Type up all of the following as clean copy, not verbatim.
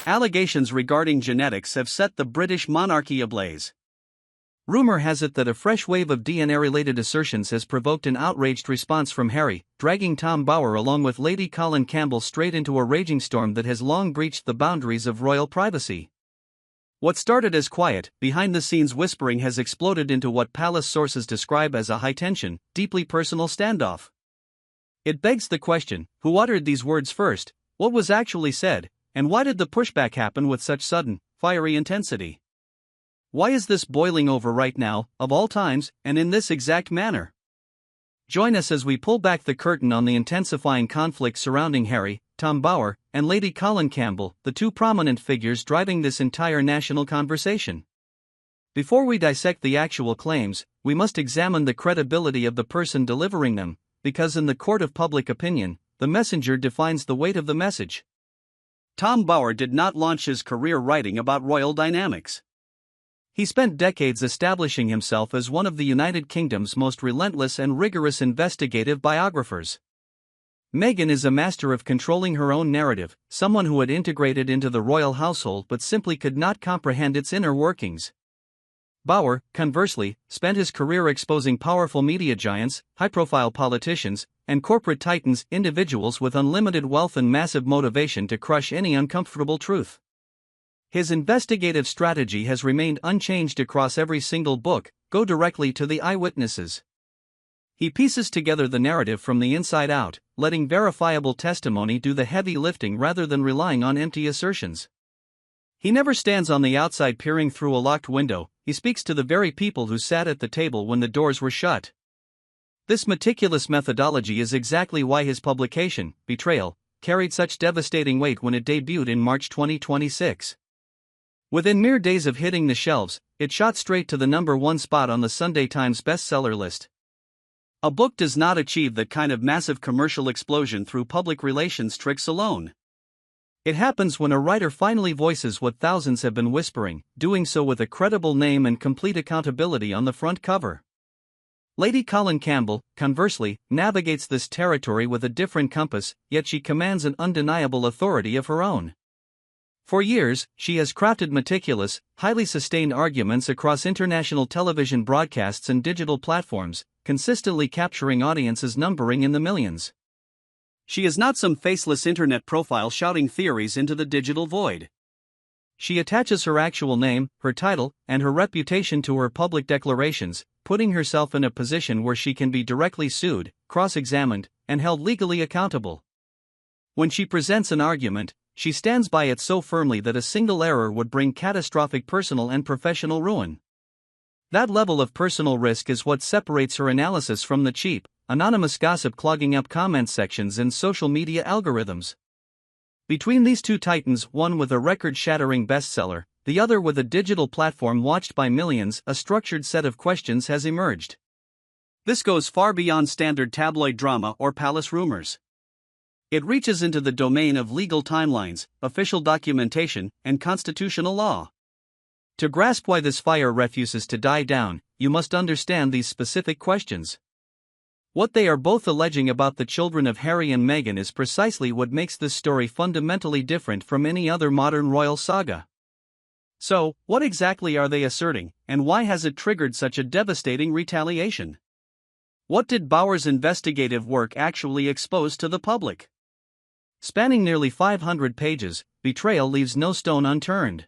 Allegations regarding genetics have set the British monarchy ablaze. Rumour has it that a fresh wave of DNA-related assertions has provoked an outraged response from Harry, dragging Tom Bower along with Lady Colin Campbell straight into a raging storm that has long breached the boundaries of royal privacy. What started as quiet, behind-the-scenes whispering has exploded into what palace sources describe as a high-tension, deeply personal standoff. It begs the question, who uttered these words first, what was actually said, and why did the pushback happen with such sudden, fiery intensity? Why is this boiling over right now, of all times, and in this exact manner? Join us as we pull back the curtain on the intensifying conflict surrounding Harry, Tom Bower, and Lady Colin Campbell, the two prominent figures driving this entire national conversation. Before we dissect the actual claims, we must examine the credibility of the person delivering them, because in the court of public opinion, the messenger defines the weight of the message. Tom Bower did not launch his career writing about royal dynamics. He spent decades establishing himself as one of the United Kingdom's most relentless and rigorous investigative biographers. Meghan is a master of controlling her own narrative, someone who had integrated into the royal household but simply could not comprehend its inner workings. Bower, conversely, spent his career exposing powerful media giants, high-profile politicians, and corporate titans, individuals with unlimited wealth and massive motivation to crush any uncomfortable truth. His investigative strategy has remained unchanged across every single book: go directly to the eyewitnesses. He pieces together the narrative from the inside out, letting verifiable testimony do the heavy lifting rather than relying on empty assertions. He never stands on the outside peering through a locked window, he speaks to the very people who sat at the table when the doors were shut. This meticulous methodology is exactly why his publication, Betrayal, carried such devastating weight when it debuted in March 2026. Within mere days of hitting the shelves, it shot straight to the #1 spot on the Sunday Times bestseller list. A book does not achieve that kind of massive commercial explosion through public relations tricks alone. It happens when a writer finally voices what thousands have been whispering, doing so with a credible name and complete accountability on the front cover. Lady Colin Campbell, conversely, navigates this territory with a different compass, yet she commands an undeniable authority of her own. For years, she has crafted meticulous, highly sustained arguments across international television broadcasts and digital platforms, consistently capturing audiences numbering in the millions. She is not some faceless internet profile shouting theories into the digital void. She attaches her actual name, her title, and her reputation to her public declarations, putting herself in a position where she can be directly sued, cross-examined, and held legally accountable. When she presents an argument, she stands by it so firmly that a single error would bring catastrophic personal and professional ruin. That level of personal risk is what separates her analysis from the cheap, anonymous gossip clogging up comment sections and social media algorithms. Between these two titans, one with a record-shattering bestseller, the other with a digital platform watched by millions, a structured set of questions has emerged. This goes far beyond standard tabloid drama or palace rumors. It reaches into the domain of legal timelines, official documentation, and constitutional law. To grasp why this fire refuses to die down, you must understand these specific questions. What they are both alleging about the children of Harry and Meghan is precisely what makes this story fundamentally different from any other modern royal saga. So, what exactly are they asserting, and why has it triggered such a devastating retaliation? What did Bower's investigative work actually expose to the public? Spanning nearly 500 pages, Betrayal leaves no stone unturned.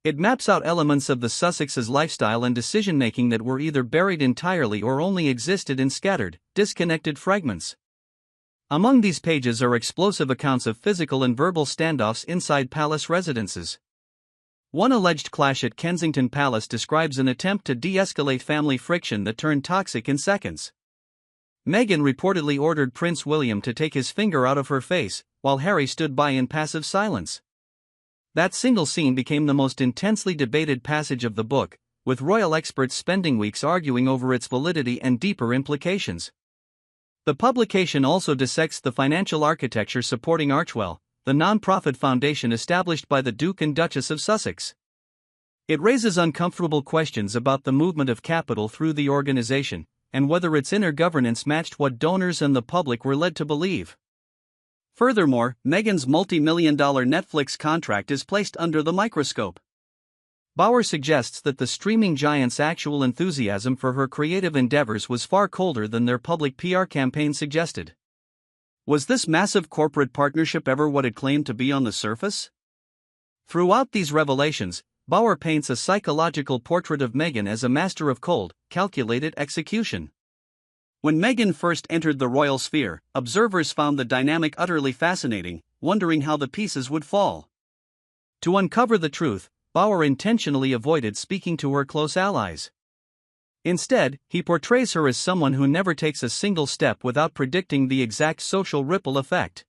It maps out elements of the Sussex's lifestyle and decision-making that were either buried entirely or only existed in scattered, disconnected fragments. Among these pages are explosive accounts of physical and verbal standoffs inside palace residences. One alleged clash at Kensington Palace describes an attempt to de-escalate family friction that turned toxic in seconds. Meghan reportedly ordered Prince William to take his finger out of her face, while Harry stood by in passive silence. That single scene became the most intensely debated passage of the book, with royal experts spending weeks arguing over its validity and deeper implications. The publication also dissects the financial architecture supporting Archwell, the non-profit foundation established by the Duke and Duchess of Sussex. It raises uncomfortable questions about the movement of capital through the organization, and whether its inner governance matched what donors and the public were led to believe. Furthermore, Meghan's multi-million-dollar Netflix contract is placed under the microscope. Bauer suggests that the streaming giant's actual enthusiasm for her creative endeavors was far colder than their public PR campaign suggested. Was this massive corporate partnership ever what it claimed to be on the surface? Throughout these revelations, Bauer paints a psychological portrait of Meghan as a master of cold, calculated execution. When Meghan first entered the royal sphere, observers found the dynamic utterly fascinating, wondering how the pieces would fall. To uncover the truth, Bauer intentionally avoided speaking to her close allies. Instead, he portrays her as someone who never takes a single step without predicting the exact social ripple effect.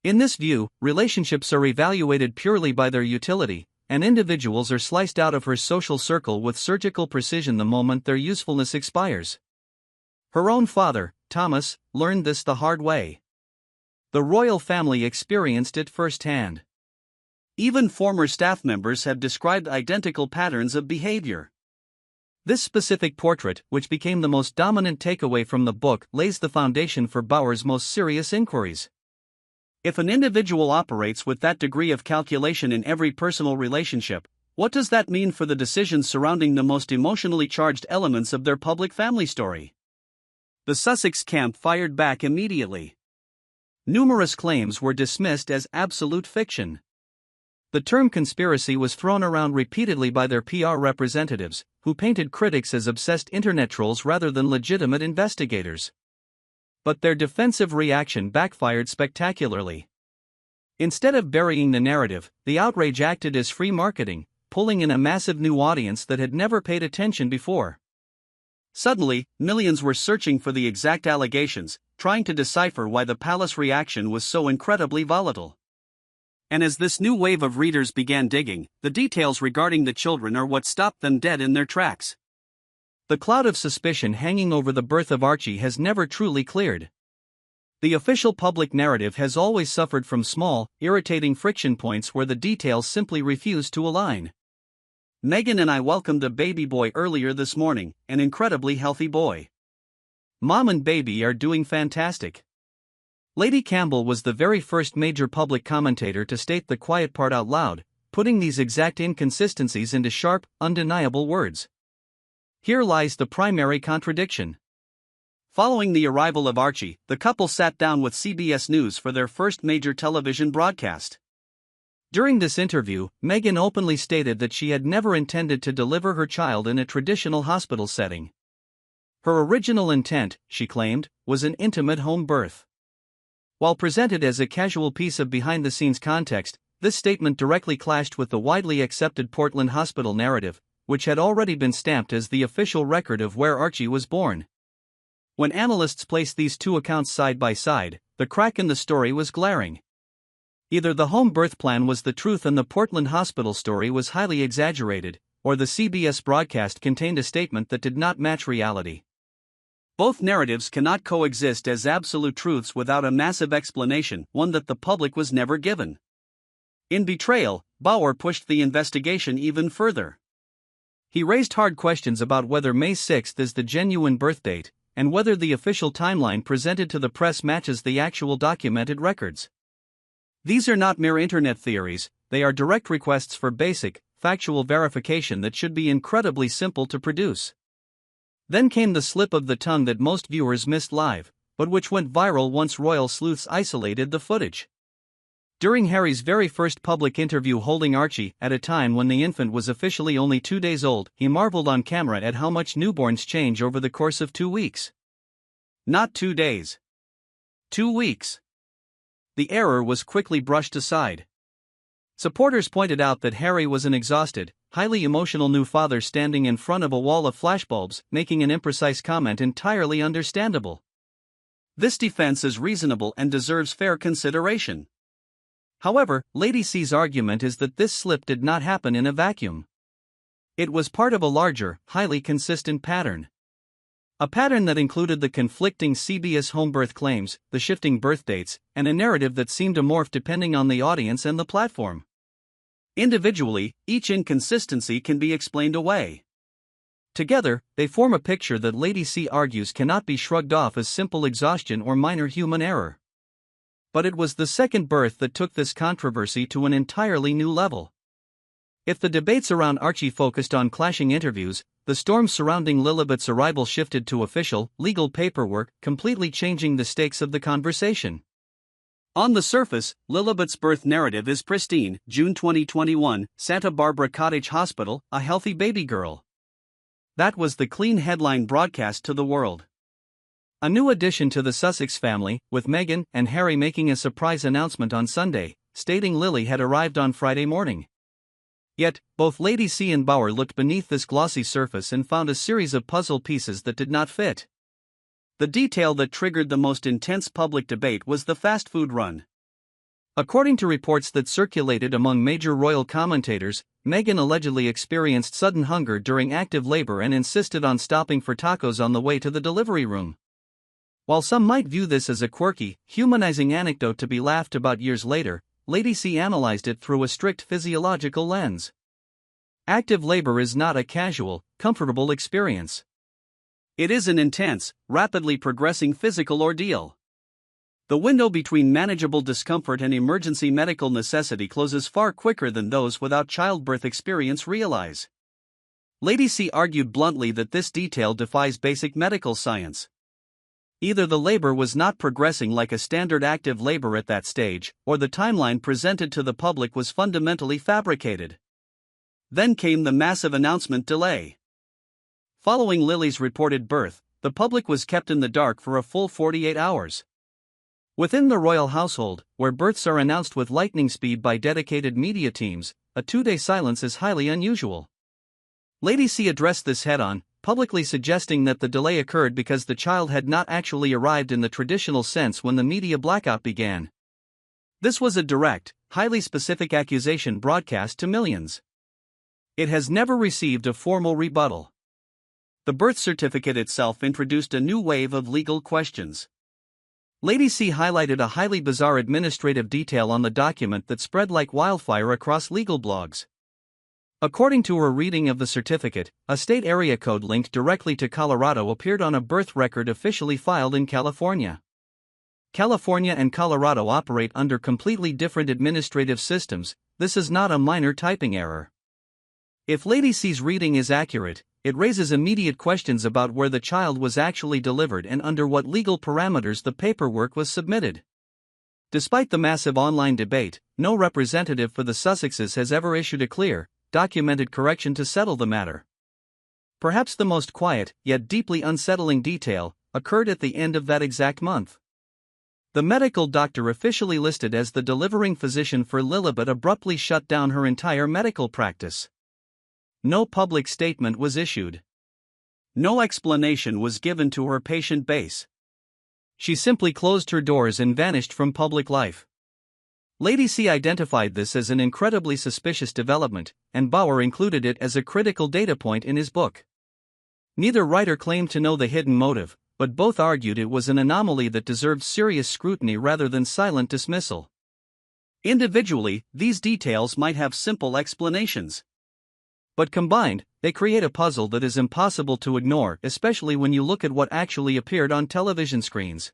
In this view, relationships are evaluated purely by their utility, and individuals are sliced out of her social circle with surgical precision the moment their usefulness expires. Her own father, Thomas, learned this the hard way. The royal family experienced it firsthand. Even former staff members have described identical patterns of behavior. This specific portrait, which became the most dominant takeaway from the book, lays the foundation for Bauer's most serious inquiries. If an individual operates with that degree of calculation in every personal relationship, what does that mean for the decisions surrounding the most emotionally charged elements of their public family story? The Sussex camp fired back immediately. Numerous claims were dismissed as absolute fiction. The term conspiracy was thrown around repeatedly by their PR representatives, who painted critics as obsessed internet trolls rather than legitimate investigators. But their defensive reaction backfired spectacularly. Instead of burying the narrative, the outrage acted as free marketing, pulling in a massive new audience that had never paid attention before. Suddenly, millions were searching for the exact allegations, trying to decipher why the palace reaction was so incredibly volatile. And as this new wave of readers began digging, the details regarding the children are what stopped them dead in their tracks. The cloud of suspicion hanging over the birth of Archie has never truly cleared. The official public narrative has always suffered from small, irritating friction points where the details simply refuse to align. Meghan and I welcomed a baby boy earlier this morning, an incredibly healthy boy. Mom and baby are doing fantastic. Lady Campbell was the very first major public commentator to state the quiet part out loud, putting these exact inconsistencies into sharp, undeniable words. Here lies the primary contradiction. Following the arrival of Archie, the couple sat down with CBS News for their first major television broadcast. During this interview, Meghan openly stated that she had never intended to deliver her child in a traditional hospital setting. Her original intent, she claimed, was an intimate home birth. While presented as a casual piece of behind-the-scenes context, this statement directly clashed with the widely accepted Portland hospital narrative, which had already been stamped as the official record of where Archie was born. When analysts placed these two accounts side by side, the crack in the story was glaring. Either the home birth plan was the truth and the Portland hospital story was highly exaggerated, or the CBS broadcast contained a statement that did not match reality. Both narratives cannot coexist as absolute truths without a massive explanation, one that the public was never given. In betrayal, Bauer pushed the investigation even further. He raised hard questions about whether May 6 is the genuine birth date, and whether the official timeline presented to the press matches the actual documented records. These are not mere internet theories, they are direct requests for basic, factual verification that should be incredibly simple to produce. Then came the slip of the tongue that most viewers missed live, but which went viral once royal sleuths isolated the footage. During Harry's very first public interview holding Archie, at a time when the infant was officially only 2 days old, he marveled on camera at how much newborns change over the course of 2 weeks. Not 2 days. 2 weeks. The error was quickly brushed aside. Supporters pointed out that Harry was an exhausted, highly emotional new father standing in front of a wall of flashbulbs, making an imprecise comment entirely understandable. This defense is reasonable and deserves fair consideration. However, Lady C's argument is that this slip did not happen in a vacuum. It was part of a larger, highly consistent pattern. A pattern that included the conflicting CBS home birth claims, the shifting birth dates, and a narrative that seemed to morph depending on the audience and the platform. Individually, each inconsistency can be explained away. Together, they form a picture that Lady C argues cannot be shrugged off as simple exhaustion or minor human error. But it was the second birth that took this controversy to an entirely new level. If the debates around Archie focused on clashing interviews, the storm surrounding Lilibet's arrival shifted to official, legal paperwork, completely changing the stakes of the conversation. On the surface, Lilibet's birth narrative is pristine. June 2021, Santa Barbara Cottage Hospital, a healthy baby girl. That was the clean headline broadcast to the world. A new addition to the Sussex family, with Meghan and Harry making a surprise announcement on Sunday, stating Lily had arrived on Friday morning. Yet, both Lady C and Bauer looked beneath this glossy surface and found a series of puzzle pieces that did not fit. The detail that triggered the most intense public debate was the fast food run. According to reports that circulated among major royal commentators, Meghan allegedly experienced sudden hunger during active labor and insisted on stopping for tacos on the way to the delivery room. While some might view this as a quirky, humanizing anecdote to be laughed about years later, Lady C analyzed it through a strict physiological lens. Active labor is not a casual, comfortable experience. It is an intense, rapidly progressing physical ordeal. The window between manageable discomfort and emergency medical necessity closes far quicker than those without childbirth experience realize. Lady C argued bluntly that this detail defies basic medical science. Either the labor was not progressing like a standard active labor at that stage, or the timeline presented to the public was fundamentally fabricated. Then came the massive announcement delay. Following Lily's reported birth, the public was kept in the dark for a full 48 hours. Within the royal household, where births are announced with lightning speed by dedicated media teams, a 2-day silence is highly unusual. Lady C addressed this head-on, publicly suggesting that the delay occurred because the child had not actually arrived in the traditional sense when the media blackout began. This was a direct, highly specific accusation broadcast to millions. It has never received a formal rebuttal. The birth certificate itself introduced a new wave of legal questions. Lady C highlighted a highly bizarre administrative detail on the document that spread like wildfire across legal blogs. According to her reading of the certificate, a state area code linked directly to Colorado appeared on a birth record officially filed in California. California and Colorado operate under completely different administrative systems. This is not a minor typing error. If Lady C's reading is accurate, it raises immediate questions about where the child was actually delivered and under what legal parameters the paperwork was submitted. Despite the massive online debate, no representative for the Sussexes has ever issued a clear, documented correction to settle the matter. Perhaps the most quiet, yet deeply unsettling detail, occurred at the end of that exact month. The medical doctor officially listed as the delivering physician for Lilibet abruptly shut down her entire medical practice. No public statement was issued. No explanation was given to her patient base. She simply closed her doors and vanished from public life. Lady C identified this as an incredibly suspicious development, and Bauer included it as a critical data point in his book. Neither writer claimed to know the hidden motive, but both argued it was an anomaly that deserved serious scrutiny rather than silent dismissal. Individually, these details might have simple explanations. But combined, they create a puzzle that is impossible to ignore, especially when you look at what actually appeared on television screens.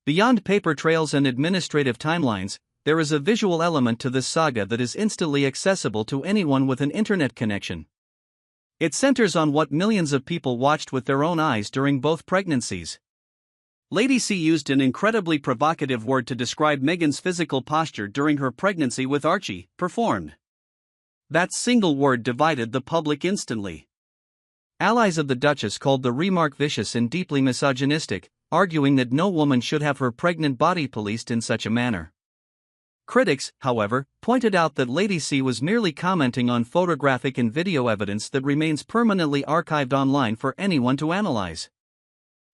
Beyond paper trails and administrative timelines, there is a visual element to this saga that is instantly accessible to anyone with an internet connection. It centers on what millions of people watched with their own eyes during both pregnancies. Lady C used an incredibly provocative word to describe Meghan's physical posture during her pregnancy with Archie, performed. That single word divided the public instantly. Allies of the Duchess called the remark vicious and deeply misogynistic, arguing that no woman should have her pregnant body policed in such a manner. Critics, however, pointed out that Lady C was merely commenting on photographic and video evidence that remains permanently archived online for anyone to analyze.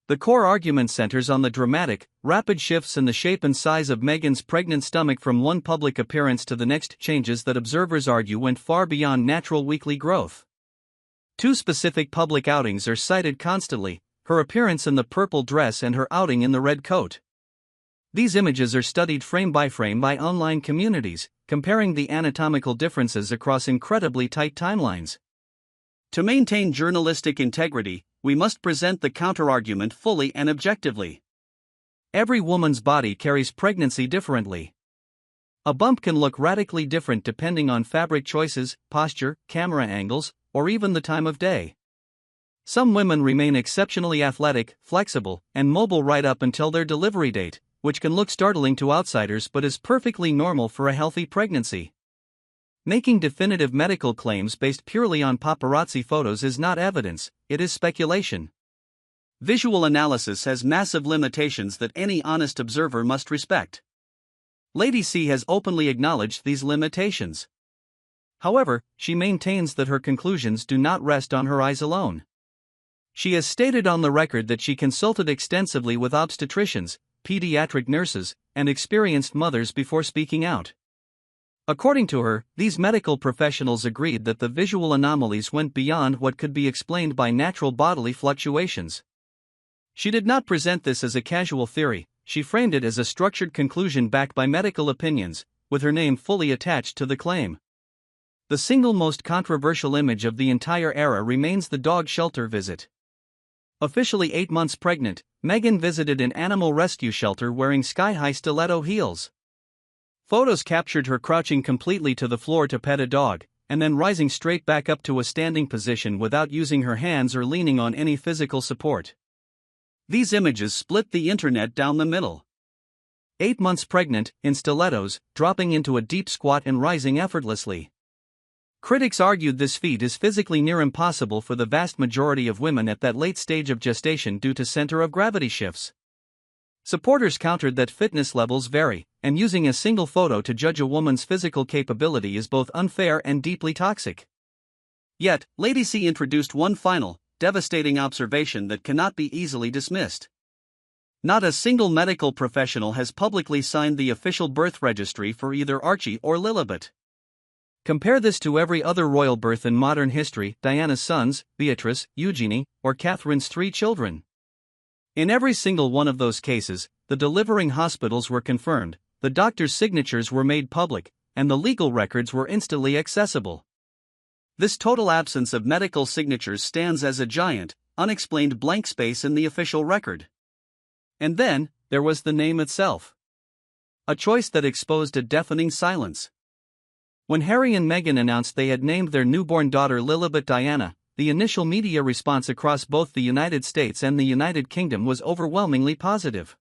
The core argument centers on the dramatic, rapid shifts in the shape and size of Meghan's pregnant stomach from one public appearance to the next, changes that observers argue went far beyond natural weekly growth. Two specific public outings are cited constantly: her appearance in the purple dress and her outing in the red coat. These images are studied frame by online communities, comparing the anatomical differences across incredibly tight timelines. To maintain journalistic integrity, we must present the counterargument fully and objectively. Every woman's body carries pregnancy differently. A bump can look radically different depending on fabric choices, posture, camera angles, or even the time of day. Some women remain exceptionally athletic, flexible, and mobile right up until their delivery date, which can look startling to outsiders but is perfectly normal for a healthy pregnancy. Making definitive medical claims based purely on paparazzi photos is not evidence, it is speculation. Visual analysis has massive limitations that any honest observer must respect. Lady C has openly acknowledged these limitations. However, she maintains that her conclusions do not rest on her eyes alone. She has stated on the record that she consulted extensively with obstetricians, pediatric nurses, and experienced mothers before speaking out. According to her, these medical professionals agreed that the visual anomalies went beyond what could be explained by natural bodily fluctuations. She did not present this as a casual theory, she framed it as a structured conclusion backed by medical opinions, with her name fully attached to the claim. The single most controversial image of the entire era remains the dog shelter visit. Officially 8 months pregnant, Meghan visited an animal rescue shelter wearing sky-high stiletto heels. Photos captured her crouching completely to the floor to pet a dog, and then rising straight back up to a standing position without using her hands or leaning on any physical support. These images split the internet down the middle. 8 months pregnant, in stilettos, dropping into a deep squat and rising effortlessly. Critics argued this feat is physically near impossible for the vast majority of women at that late stage of gestation due to center of gravity shifts. Supporters countered that fitness levels vary, and using a single photo to judge a woman's physical capability is both unfair and deeply toxic. Yet, Lady C introduced one final, devastating observation that cannot be easily dismissed. Not a single medical professional has publicly signed the official birth registry for either Archie or Lilibet. Compare this to every other royal birth in modern history: Diana's sons, Beatrice, Eugenie, or Catherine's 3 children. In every single one of those cases, the delivering hospitals were confirmed, the doctors' signatures were made public, and the legal records were instantly accessible. This total absence of medical signatures stands as a giant, unexplained blank space in the official record. And then, there was the name itself. A choice that exposed a deafening silence. When Harry and Meghan announced they had named their newborn daughter Lilibet Diana, the initial media response across both the United States and the United Kingdom was overwhelmingly positive.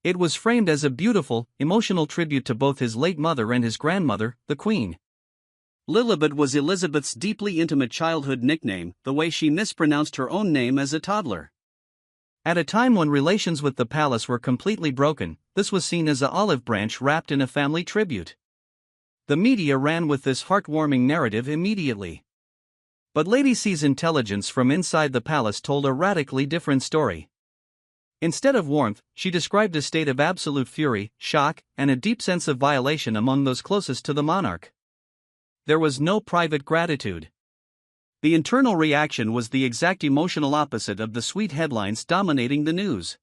It was framed as a beautiful, emotional tribute to both his late mother and his grandmother, the Queen. Lilibet was Elizabeth's deeply intimate childhood nickname, the way she mispronounced her own name as a toddler. At a time when relations with the palace were completely broken, this was seen as an olive branch wrapped in a family tribute. The media ran with this heartwarming narrative immediately. But Lady C's intelligence from inside the palace told a radically different story. Instead of warmth, she described a state of absolute fury, shock, and a deep sense of violation among those closest to the monarch. There was no private gratitude. The internal reaction was the exact emotional opposite of the sweet headlines dominating the news.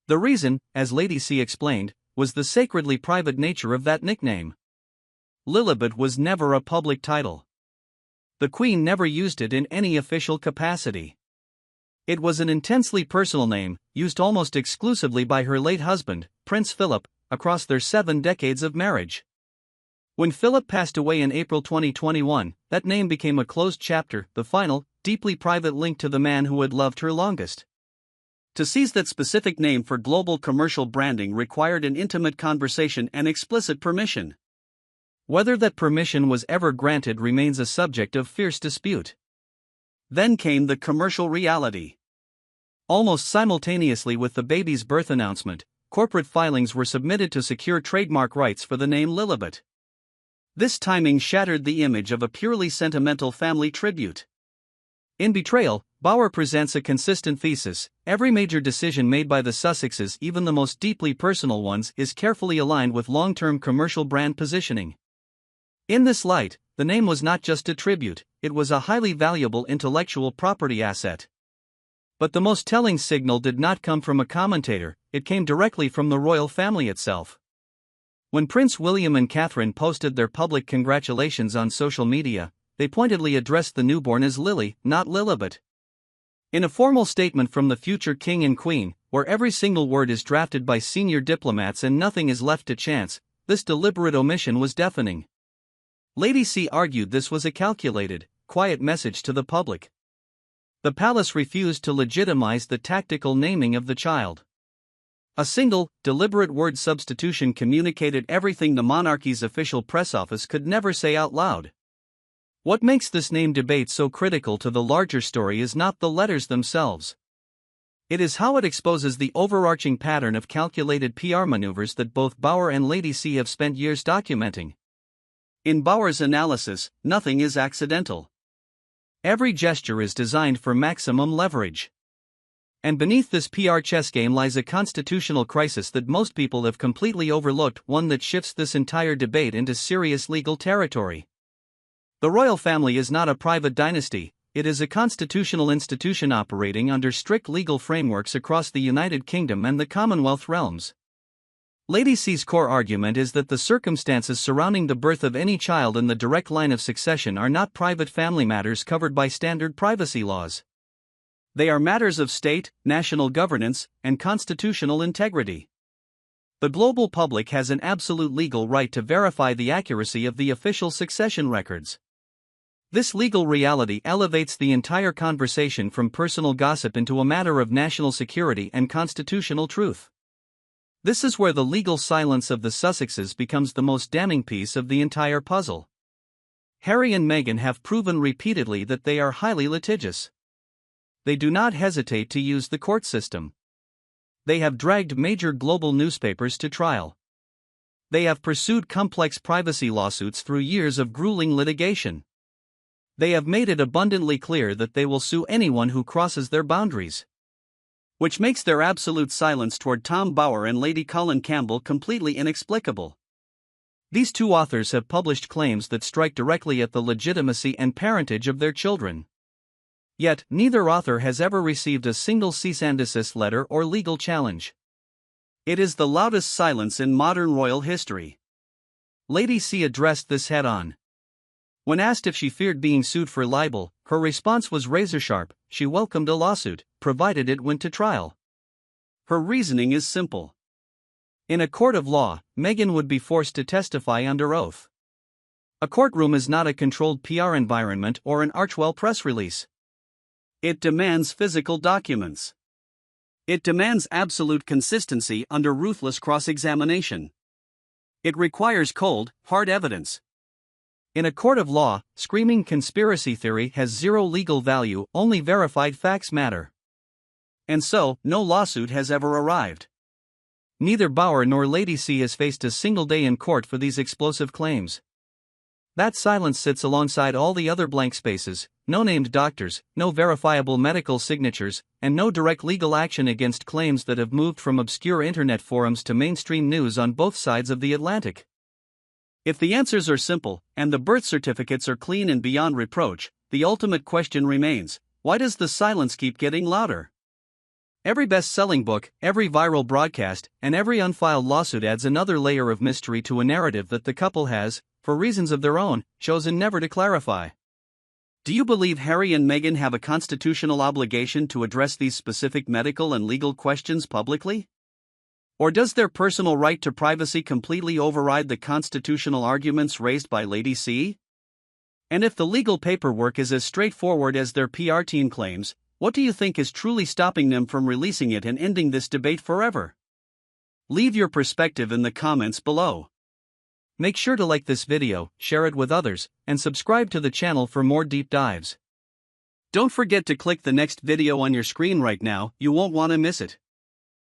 The reason, as Lady C explained, was the sacredly private nature of that nickname. Lilibet was never a public title. The Queen never used it in any official capacity. It was an intensely personal name, used almost exclusively by her late husband, Prince Philip, across their 7 decades of marriage. When Philip passed away in April 2021, that name became a closed chapter, the final, deeply private link to the man who had loved her longest. To seize that specific name for global commercial branding required an intimate conversation and explicit permission. Whether that permission was ever granted remains a subject of fierce dispute. Then came the commercial reality. Almost simultaneously with the baby's birth announcement, corporate filings were submitted to secure trademark rights for the name Lilibet. This timing shattered the image of a purely sentimental family tribute. In Betrayal, Bauer presents a consistent thesis: every major decision made by the Sussexes, even the most deeply personal ones, is carefully aligned with long-term commercial brand positioning. In this light, the name was not just a tribute, it was a highly valuable intellectual property asset. But the most telling signal did not come from a commentator, it came directly from the royal family itself. When Prince William and Catherine posted their public congratulations on social media, they pointedly addressed the newborn as Lily, not Lilibet. In a formal statement from the future king and queen, where every single word is drafted by senior diplomats and nothing is left to chance, this deliberate omission was deafening. Lady C argued this was a calculated, quiet message to the public. The palace refused to legitimize the tactical naming of the child. A single, deliberate word substitution communicated everything the monarchy's official press office could never say out loud. What makes this name debate so critical to the larger story is not the letters themselves. It is how it exposes the overarching pattern of calculated PR maneuvers that both Bauer and Lady C have spent years documenting. In Bauer's analysis, nothing is accidental. Every gesture is designed for maximum leverage. And beneath this PR chess game lies a constitutional crisis that most people have completely overlooked, one that shifts this entire debate into serious legal territory. The royal family is not a private dynasty, it is a constitutional institution operating under strict legal frameworks across the United Kingdom and the Commonwealth realms. Lady C's core argument is that the circumstances surrounding the birth of any child in the direct line of succession are not private family matters covered by standard privacy laws. They are matters of state, national governance, and constitutional integrity. The global public has an absolute legal right to verify the accuracy of the official succession records. This legal reality elevates the entire conversation from personal gossip into a matter of national security and constitutional truth. This is where the legal silence of the Sussexes becomes the most damning piece of the entire puzzle. Harry and Meghan have proven repeatedly that they are highly litigious. They do not hesitate to use the court system. They have dragged major global newspapers to trial. They have pursued complex privacy lawsuits through years of grueling litigation. They have made it abundantly clear that they will sue anyone who crosses their boundaries. Which makes their absolute silence toward Tom Bauer and Lady Colin Campbell completely inexplicable. These two authors have published claims that strike directly at the legitimacy and parentage of their children. Yet, neither author has ever received a single cease and desist letter or legal challenge. It is the loudest silence in modern royal history. Lady C addressed this head-on. When asked if she feared being sued for libel, her response was razor-sharp: she welcomed a lawsuit, provided it went to trial. Her reasoning is simple. In a court of law, Meghan would be forced to testify under oath. A courtroom is not a controlled PR environment or an Archwell press release. It demands physical documents. It demands absolute consistency under ruthless cross-examination. It requires cold, hard evidence. In a court of law, screaming conspiracy theory has zero legal value, only verified facts matter. And so, no lawsuit has ever arrived. Neither Bauer nor Lady C has faced a single day in court for these explosive claims. That silence sits alongside all the other blank spaces: no named doctors, no verifiable medical signatures, and no direct legal action against claims that have moved from obscure internet forums to mainstream news on both sides of the Atlantic. If the answers are simple, and the birth certificates are clean and beyond reproach, the ultimate question remains: why does the silence keep getting louder? Every best-selling book, every viral broadcast, and every unfiled lawsuit adds another layer of mystery to a narrative that the couple has, for reasons of their own, chosen never to clarify. Do you believe Harry and Meghan have a constitutional obligation to address these specific medical and legal questions publicly? Or does their personal right to privacy completely override the constitutional arguments raised by Lady C? And if the legal paperwork is as straightforward as their PR team claims, what do you think is truly stopping them from releasing it and ending this debate forever? Leave your perspective in the comments below. Make sure to like this video, share it with others, and subscribe to the channel for more deep dives. Don't forget to click the next video on your screen right now, you won't want to miss it.